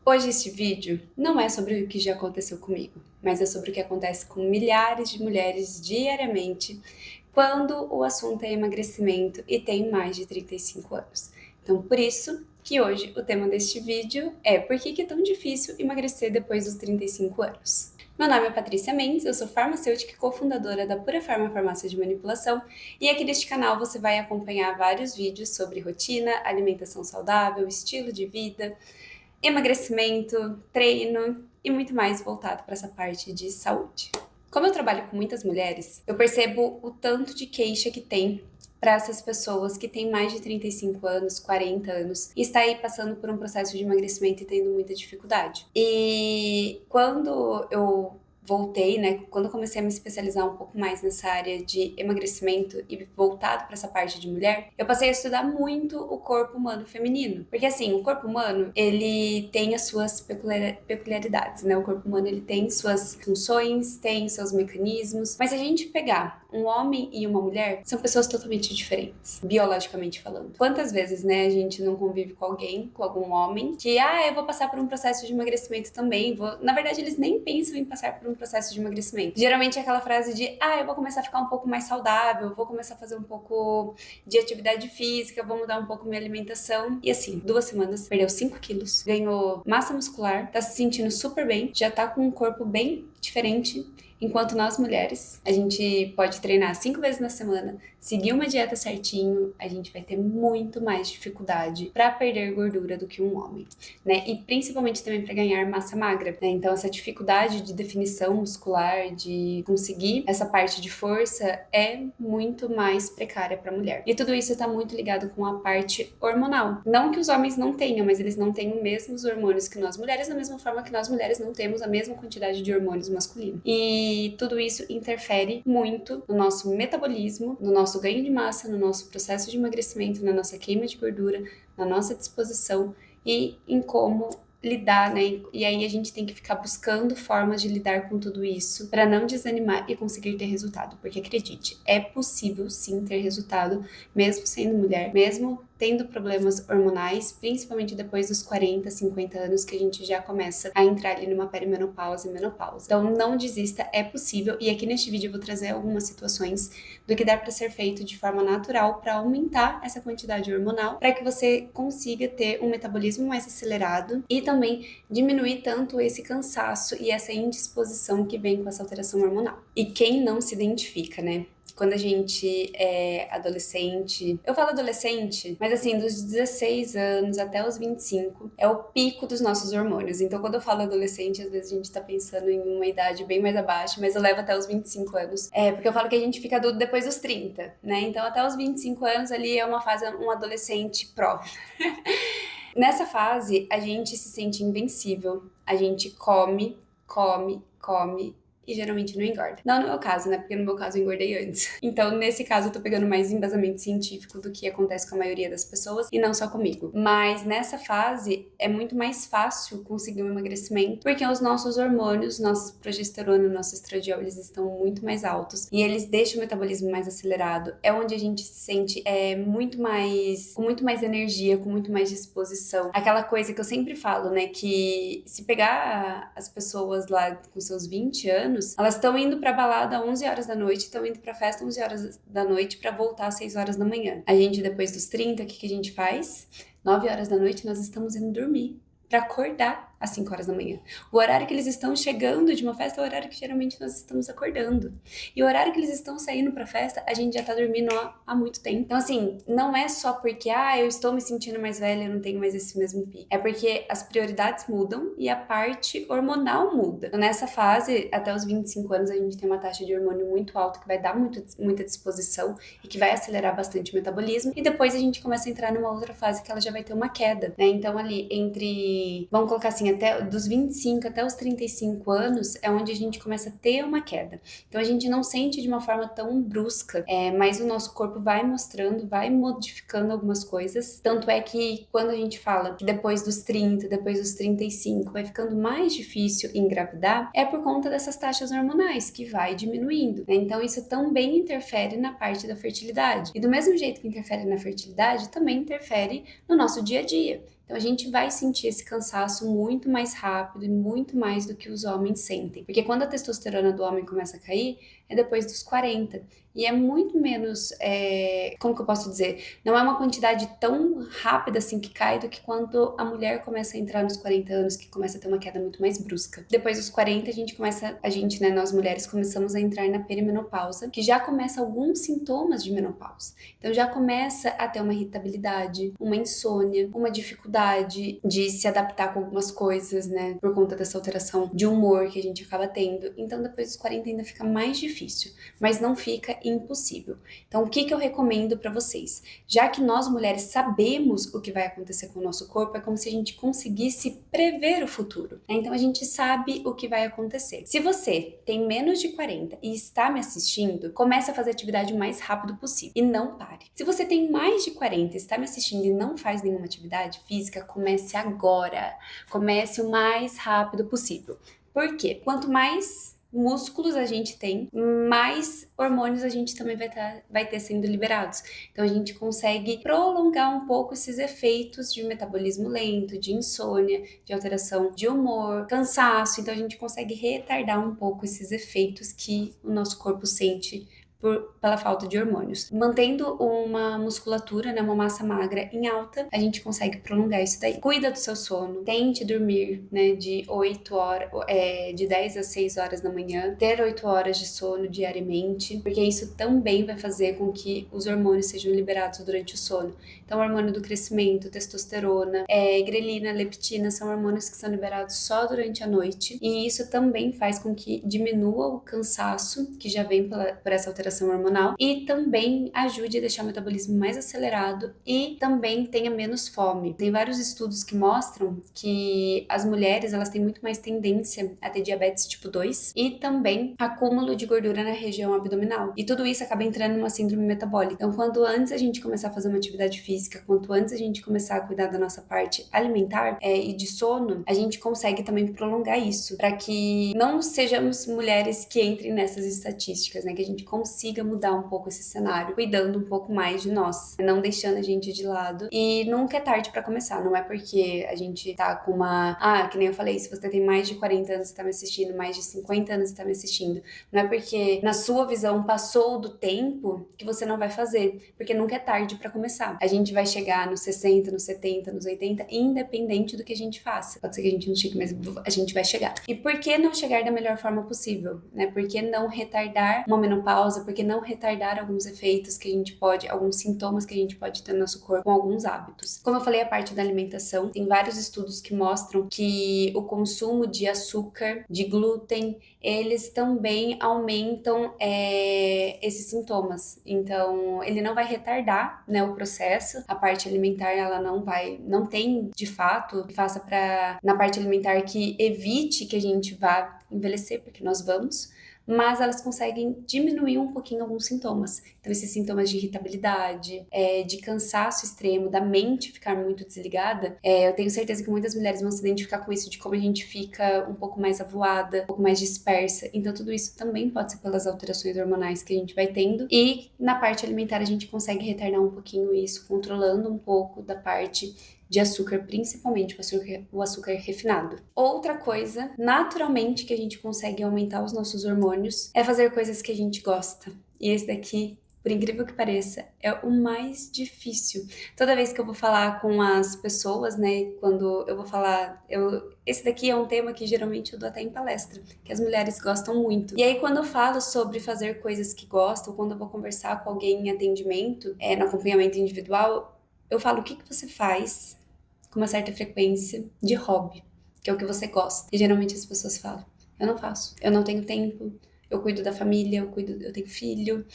Hoje este vídeo não é sobre o que já aconteceu comigo, mas é sobre o que acontece com milhares de mulheres diariamente quando o assunto é emagrecimento e tem mais de 35 anos. Então, por isso que hoje o tema deste vídeo é por que é tão difícil emagrecer depois dos 35 anos. Meu nome é Patrícia Mendes, eu sou farmacêutica e cofundadora da Pura Farma Farmácia de Manipulação, e aqui neste canal você vai acompanhar vários vídeos sobre rotina, alimentação saudável, estilo de vida, emagrecimento, treino e muito mais voltado para essa parte de saúde. Como eu trabalho com muitas mulheres, eu percebo o tanto de queixa que tem para essas pessoas que têm mais de 35 anos, 40 anos e está aí passando por um processo de emagrecimento e tendo muita dificuldade. E quando eu voltei, né, quando eu comecei a me especializar um pouco mais nessa área de emagrecimento e voltado para essa parte de mulher, eu passei a estudar muito o corpo humano feminino. Porque assim, o corpo humano, ele tem as suas peculiaridades, né? O corpo humano, ele tem suas funções, tem seus mecanismos, mas se a gente pegar um homem e uma mulher, são pessoas totalmente diferentes, biologicamente falando. Quantas vezes, né, a gente não convive com alguém, com algum homem, que, eu vou passar por um processo de emagrecimento também, vou... Na verdade, eles nem pensam em passar por um processo de emagrecimento. Geralmente é aquela frase de, eu vou começar a ficar um pouco mais saudável, vou começar a fazer um pouco de atividade física, vou mudar um pouco minha alimentação. E assim, 2 semanas, perdeu 5 quilos, ganhou massa muscular, tá se sentindo super bem, já tá com um corpo bem diferente. Enquanto nós mulheres, a gente pode treinar 5 vezes na semana, seguir uma dieta certinho, a gente vai ter muito mais dificuldade para perder gordura do que um homem, né? E principalmente também para ganhar massa magra, né? Então essa dificuldade de definição muscular, de conseguir essa parte de força é muito mais precária para a mulher. E tudo isso está muito ligado com a parte hormonal. Não que os homens não tenham, mas eles não têm os mesmos hormônios que nós mulheres, da mesma forma que nós mulheres não temos a mesma quantidade de hormônios masculinos. E tudo isso interfere muito no nosso metabolismo, no nosso ganho de massa, no nosso processo de emagrecimento, na nossa queima de gordura, na nossa disposição e em como lidar, né? E aí a gente tem que ficar buscando formas de lidar com tudo isso para não desanimar e conseguir ter resultado, porque acredite, é possível sim ter resultado, mesmo sendo mulher, mesmo tendo problemas hormonais, principalmente depois dos 40, 50 anos, que a gente já começa a entrar ali numa perimenopausa e menopausa. Então não desista, é possível, e aqui neste vídeo eu vou trazer algumas situações do que dá para ser feito de forma natural para aumentar essa quantidade hormonal, para que você consiga ter um metabolismo mais acelerado e também diminuir tanto esse cansaço e essa indisposição que vem com essa alteração hormonal. E quem não se identifica, né? Quando a gente é adolescente, eu falo adolescente, mas assim, dos 16 anos até os 25, é o pico dos nossos hormônios. Então, quando eu falo adolescente, às vezes a gente tá pensando em uma idade bem mais abaixo, mas eu levo até os 25 anos. Porque eu falo que a gente fica adulto depois dos 30, né? Então, até os 25 anos ali é uma fase, um adolescente pró. Nessa fase, a gente se sente invencível, a gente come, come, come, e geralmente não engorda. Não no meu caso, né? Porque no meu caso eu engordei antes. Então, nesse caso, eu tô pegando mais embasamento científico do que acontece com a maioria das pessoas e não só comigo. Mas nessa fase é muito mais fácil conseguir um emagrecimento porque os nossos hormônios, nosso progesterona, nosso estradiol, eles estão muito mais altos e eles deixam o metabolismo mais acelerado. É onde a gente se sente muito mais, com muito mais energia, com muito mais disposição. Aquela coisa que eu sempre falo, né? Que se pegar as pessoas lá com seus 20 anos, elas estão indo pra balada às 11 horas da noite, estão indo pra festa às 11 horas da noite pra voltar às 6 horas da manhã. A gente, depois dos 30, o que a gente faz? 9 horas da noite nós estamos indo dormir pra acordar às 5 horas da manhã. O horário que eles estão chegando de uma festa é o horário que geralmente nós estamos acordando. E o horário que eles estão saindo pra festa, a gente já tá dormindo há muito tempo. Então, assim, não é só porque, eu estou me sentindo mais velha, eu não tenho mais esse mesmo pico. É porque as prioridades mudam e a parte hormonal muda. Então, nessa fase, até os 25 anos, a gente tem uma taxa de hormônio muito alta, que vai dar muita disposição e que vai acelerar bastante o metabolismo. E depois a gente começa a entrar numa outra fase que ela já vai ter uma queda, né? Então, ali, vamos colocar assim, até dos 25 até os 35 anos é onde a gente começa a ter uma queda. Então a gente não sente de uma forma tão brusca, mas o nosso corpo vai mostrando, vai modificando algumas coisas. Tanto é que quando a gente fala que depois dos 30, depois dos 35 vai ficando mais difícil engravidar, é por conta dessas taxas hormonais que vai diminuindo, né? Então isso também interfere na parte da fertilidade. E do mesmo jeito que interfere na fertilidade, também interfere no nosso dia a dia. Então a gente vai sentir esse cansaço muito mais rápido e muito mais do que os homens sentem. Porque quando a testosterona do homem começa a cair, é depois dos 40. E é muito menos, como que eu posso dizer? Não é uma quantidade tão rápida assim que cai do que quando a mulher começa a entrar nos 40 anos, que começa a ter uma queda muito mais brusca. Depois dos 40, né, nós mulheres começamos a entrar na perimenopausa, que já começa alguns sintomas de menopausa. Então já começa a ter uma irritabilidade, uma insônia, uma dificuldade de se adaptar com algumas coisas, né, por conta dessa alteração de humor que a gente acaba tendo. Então depois dos 40 ainda fica mais difícil, mas não fica impossível. Então o que eu recomendo para vocês? Já que nós mulheres sabemos o que vai acontecer com o nosso corpo, é como se a gente conseguisse prever o futuro, né? Então a gente sabe o que vai acontecer. Se você tem menos de 40 e está me assistindo, comece a fazer atividade o mais rápido possível e não pare. Se você tem mais de 40 e está me assistindo e não faz nenhuma atividade física, comece agora. Comece o mais rápido possível. Por quê? Quanto mais músculos a gente tem, mais hormônios a gente também vai ter sendo liberados. Então a gente consegue prolongar um pouco esses efeitos de metabolismo lento, de insônia, de alteração de humor, cansaço. Então a gente consegue retardar um pouco esses efeitos que o nosso corpo sente pela falta de hormônios. Mantendo uma musculatura, né, uma massa magra em alta, a gente consegue prolongar isso daí. Cuida do seu sono, tente dormir, né, de 8 horas, de 10 a 6 horas da manhã, ter 8 horas de sono diariamente, porque isso também vai fazer com que os hormônios sejam liberados durante o sono. Então, o hormônio do crescimento, testosterona, grelina, leptina, são hormônios que são liberados só durante a noite, e isso também faz com que diminua o cansaço que já vem por essa alteração hormonal e também ajude a deixar o metabolismo mais acelerado e também tenha menos fome. Tem vários estudos que mostram que as mulheres, elas têm muito mais tendência a ter diabetes tipo 2 e também acúmulo de gordura na região abdominal. E tudo isso acaba entrando numa síndrome metabólica. Então, quanto antes a gente começar a fazer uma atividade física, quanto antes a gente começar a cuidar da nossa parte alimentar e de sono, a gente consegue também prolongar isso, para que não sejamos mulheres que entrem nessas estatísticas, né? Que a gente consiga mudar um pouco esse cenário, cuidando um pouco mais de nós, não deixando a gente de lado. E nunca é tarde pra começar, não é porque a gente tá com que nem eu falei, se você tem mais de 40 anos e tá me assistindo, mais de 50 anos e tá me assistindo, não é porque na sua visão passou do tempo que você não vai fazer, porque nunca é tarde pra começar. A gente vai chegar nos 60, nos 70, nos 80, independente do que a gente faça. Pode ser que a gente não chegue, mas a gente vai chegar. E por que não chegar da melhor forma possível, né? Por que não retardar uma menopausa? Por que não retardar alguns efeitos que a gente pode, alguns sintomas que a gente pode ter no nosso corpo com alguns hábitos? Como eu falei, a parte da alimentação, tem vários estudos que mostram que o consumo de açúcar, de glúten, eles também aumentam esses sintomas. Então, ele não vai retardar, né, o processo. A parte alimentar, ela não tem, de fato, que faça na parte alimentar que evite que a gente vá envelhecer, porque nós vamos, mas elas conseguem diminuir um pouquinho alguns sintomas. Então, esses sintomas de irritabilidade, de cansaço extremo, da mente ficar muito desligada, eu tenho certeza que muitas mulheres vão se identificar com isso, de como a gente fica um pouco mais avoada, um pouco mais dispersa. Então, tudo isso também pode ser pelas alterações hormonais que a gente vai tendo. E na parte alimentar, a gente consegue retardar um pouquinho isso, controlando um pouco da parte de açúcar, principalmente o açúcar refinado. Outra coisa, naturalmente, que a gente consegue aumentar os nossos hormônios é fazer coisas que a gente gosta. E esse daqui, por incrível que pareça, é o mais difícil. Toda vez que eu vou falar com as pessoas, né, quando eu vou falar, esse daqui é um tema que geralmente eu dou até em palestra, que as mulheres gostam muito. E aí, quando eu falo sobre fazer coisas que gostam, quando eu vou conversar com alguém em atendimento, no acompanhamento individual, eu falo, o que você faz com uma certa frequência de hobby, que é o que você gosta? E geralmente as pessoas falam, eu não faço, eu não tenho tempo, eu cuido da família, eu tenho filho,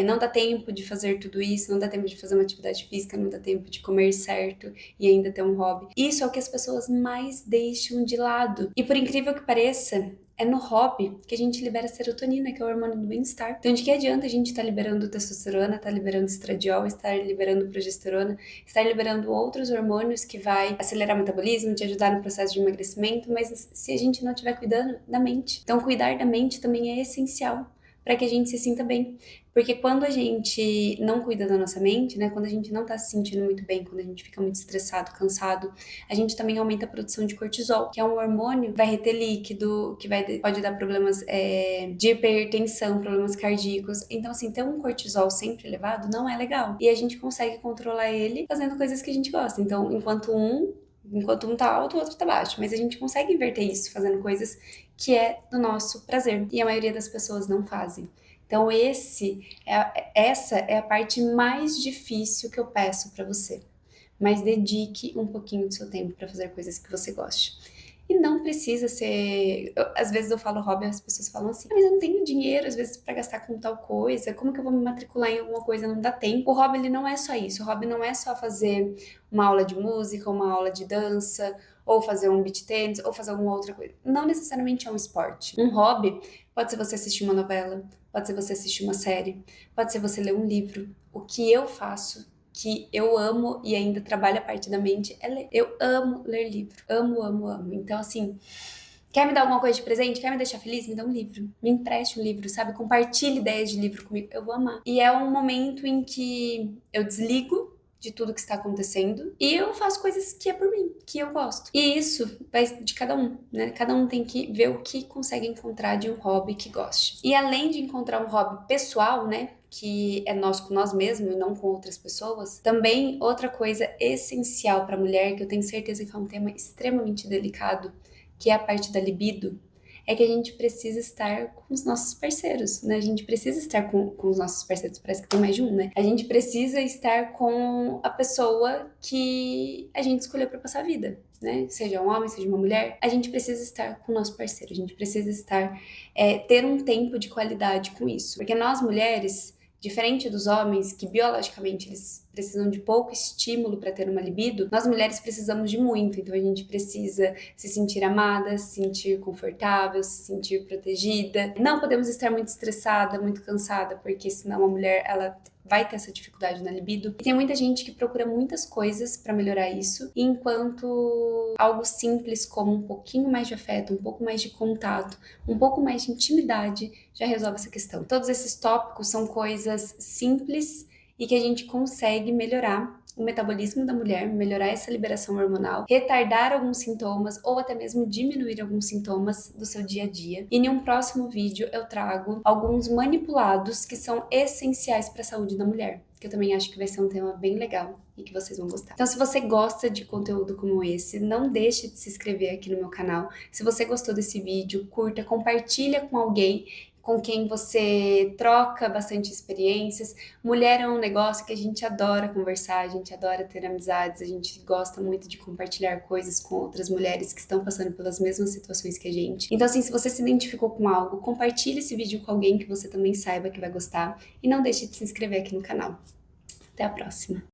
não dá tempo de fazer tudo isso, não dá tempo de fazer uma atividade física, não dá tempo de comer certo e ainda ter um hobby. Isso é o que as pessoas mais deixam de lado. E por incrível que pareça, é no hobby que a gente libera serotonina, que é o hormônio do bem-estar. Então, de que adianta a gente estar liberando testosterona, estar liberando estradiol, estar liberando progesterona, estar liberando outros hormônios que vai acelerar o metabolismo, te ajudar no processo de emagrecimento, mas se a gente não estiver cuidando da mente. Então, cuidar da mente também é essencial. para que a gente se sinta bem. Porque quando a gente não cuida da nossa mente, né, quando a gente não tá se sentindo muito bem, quando a gente fica muito estressado, cansado, a gente também aumenta a produção de cortisol, que é um hormônio que vai reter líquido, que pode dar problemas de hipertensão, problemas cardíacos. Então, assim, ter um cortisol sempre elevado não é legal. E a gente consegue controlar ele fazendo coisas que a gente gosta. Então, enquanto um tá alto, o outro tá baixo. Mas a gente consegue inverter isso fazendo coisas que é do nosso prazer. E a maioria das pessoas não fazem. Então, essa é a parte mais difícil que eu peço pra você. Mas dedique um pouquinho do seu tempo pra fazer coisas que você goste. E não precisa ser. Às vezes eu falo hobby, as pessoas falam assim: mas eu não tenho dinheiro, às vezes, pra gastar com tal coisa, como que eu vou me matricular em alguma coisa? Não dá tempo. O hobby, ele não é só isso. O hobby não é só fazer uma aula de música, uma aula de dança, ou fazer um beach tennis, ou fazer alguma outra coisa. Não necessariamente é um esporte. Um hobby pode ser você assistir uma novela, pode ser você assistir uma série, pode ser você ler um livro. O que eu faço, que eu amo e ainda trabalha a parte da mente, é ler. Eu amo ler livro. Amo, amo, amo. Então, assim, quer me dar alguma coisa de presente? Quer me deixar feliz? Me dá um livro. Me empreste um livro, sabe? Compartilhe ideias de livro comigo. Eu vou amar. E é um momento em que eu desligo de tudo que está acontecendo e eu faço coisas que é por mim, que eu gosto. E isso vai de cada um, né? Cada um tem que ver o que consegue encontrar de um hobby que goste. E além de encontrar um hobby pessoal, né? Que é nós com nós mesmos e não com outras pessoas. Também outra coisa essencial para a mulher, que eu tenho certeza que é um tema extremamente delicado, que é a parte da libido, é que a gente precisa estar com os nossos parceiros, né? A gente precisa estar com os nossos parceiros, parece que tem mais de um, né? A gente precisa estar com a pessoa que a gente escolheu para passar a vida, né? Seja um homem, seja uma mulher, a gente precisa estar com o nosso parceiro, a gente precisa estar, ter um tempo de qualidade com isso. Porque nós mulheres, diferente dos homens, que biologicamente eles precisam de pouco estímulo para ter uma libido, nós mulheres precisamos de muito. Então a gente precisa se sentir amada, se sentir confortável, se sentir protegida. Não podemos estar muito estressada, muito cansada, porque senão a mulher ela vai ter essa dificuldade na libido. E tem muita gente que procura muitas coisas para melhorar isso, enquanto algo simples como um pouquinho mais de afeto, um pouco mais de contato, um pouco mais de intimidade já resolve essa questão. Todos esses tópicos são coisas simples e que a gente consegue melhorar o metabolismo da mulher, melhorar essa liberação hormonal, retardar alguns sintomas ou até mesmo diminuir alguns sintomas do seu dia a dia. E em um próximo vídeo eu trago alguns manipulados que são essenciais para a saúde da mulher, que eu também acho que vai ser um tema bem legal e que vocês vão gostar. Então, se você gosta de conteúdo como esse, não deixe de se inscrever aqui no meu canal. Se você gostou desse vídeo, curta, compartilha com alguém com quem você troca bastante experiências. Mulher é um negócio que a gente adora conversar, a gente adora ter amizades, a gente gosta muito de compartilhar coisas com outras mulheres que estão passando pelas mesmas situações que a gente. Então, assim, se você se identificou com algo, compartilhe esse vídeo com alguém que você também saiba que vai gostar e não deixe de se inscrever aqui no canal. Até a próxima!